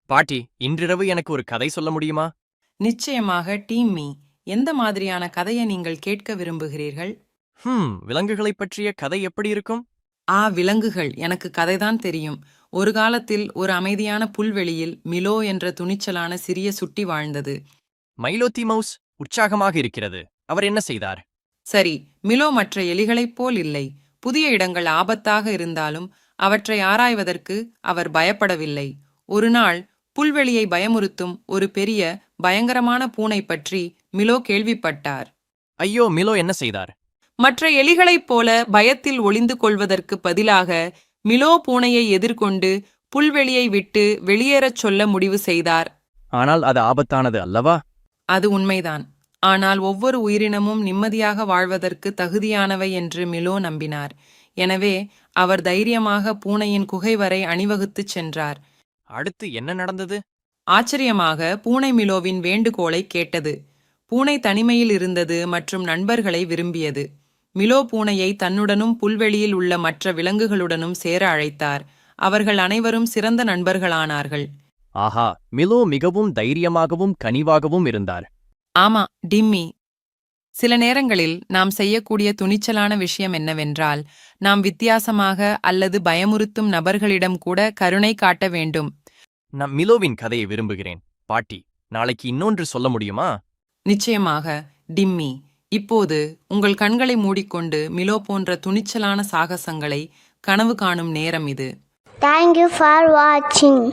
பாட்டி, இன்றிரவு எனக்கு ஒரு கதை சொல்ல முடியுமா? நிச்சயமாக டீம்மி. எந்த மாதிரியான கதையை நீங்கள் கேட்க விரும்புகிறீர்கள்? விலங்குகளைப் பற்றிய கதை எப்படி இருக்கும்? விலங்குகள், எனக்கு கதைதான் தெரியும். ஒரு காலத்தில் ஒரு அமைதியான புல்வெளியில் மிலோ என்ற துணிச்சலான சிறிய சுட்டி வாழ்ந்தது. மைலோத்தி மவுஸ் உற்சாகமாக இருக்கிறது. அவர் என்ன செய்தார்? சரி, மிலோ மற்ற எலிகளைப் போல் இல்லை. புதிய இடங்கள் ஆபத்தாக இருந்தாலும் அவற்றை ஆராய்வதற்கு அவர் பயப்படவில்லை. ஒரு நாள் புல்வெளியை பயமுறுத்தும் ஒரு பெரிய பயங்கரமான பூனை பற்றி மிலோ கேள்விப்பட்டார். ஐயோ, மிலோ என்ன செய்தார்? மற்ற எலிகளைப் போல பயத்தில் ஒளிந்து கொள்வதற்கு பதிலாக மிலோ பூனையை எதிர்கொண்டு புல்வெளியை விட்டு வெளியேறச் சொல்ல முடிவு செய்தார். ஆனால் அது ஆபத்தானது அல்லவா? அது உண்மைதான். ஆனால் ஒவ்வொரு உயிரினமும் நிம்மதியாக வாழ்வதற்கு தகுதியானவை என்று மிலோ நம்பினார். எனவே அவர் தைரியமாக பூனையின் குகை வரை அணிவகுத்துச் சென்றார். அடுத்து என்ன நடந்தது? ஆச்சரியமாக பூனை மிலோவின் வேண்டுகோளை கேட்டது. பூனை தனிமையில் இருந்தது மற்றும் நண்பர்களை விரும்பியது. மிலோ பூனையை தன்னுடனும் புல்வெளியில் உள்ள மற்ற விலங்குகளுடனும் சேர அழைத்தார். அவர்கள் அனைவரும் சிறந்த நண்பர்களானார்கள். ஆஹா, மிலோ மிகவும் தைரியமாகவும் கனிவாகவும் இருந்தார். ஆமா, டிம்மி. சில நேரங்களில் நாம் செய்யக்கூடிய துணிச்சலான விஷயம் என்னவென்றால், நாம் வித்தியாசமாக அல்லது பயமுறுத்தும் நபர்களிடம் கூட கருணை காட்ட வேண்டும். நான் மிலோவின் கதையை விரும்புகிறேன். பாட்டி, நாளைக்கு இன்னொன்று சொல்ல முடியுமா? நிச்சயமாக, டிம்மி. இப்போது உங்கள் கண்களை மூடிக்கொண்டு மிலோ போன்ற துணிச்சலான சாகசங்களை கனவு காணும் நேரம் இது. Thank you for watching.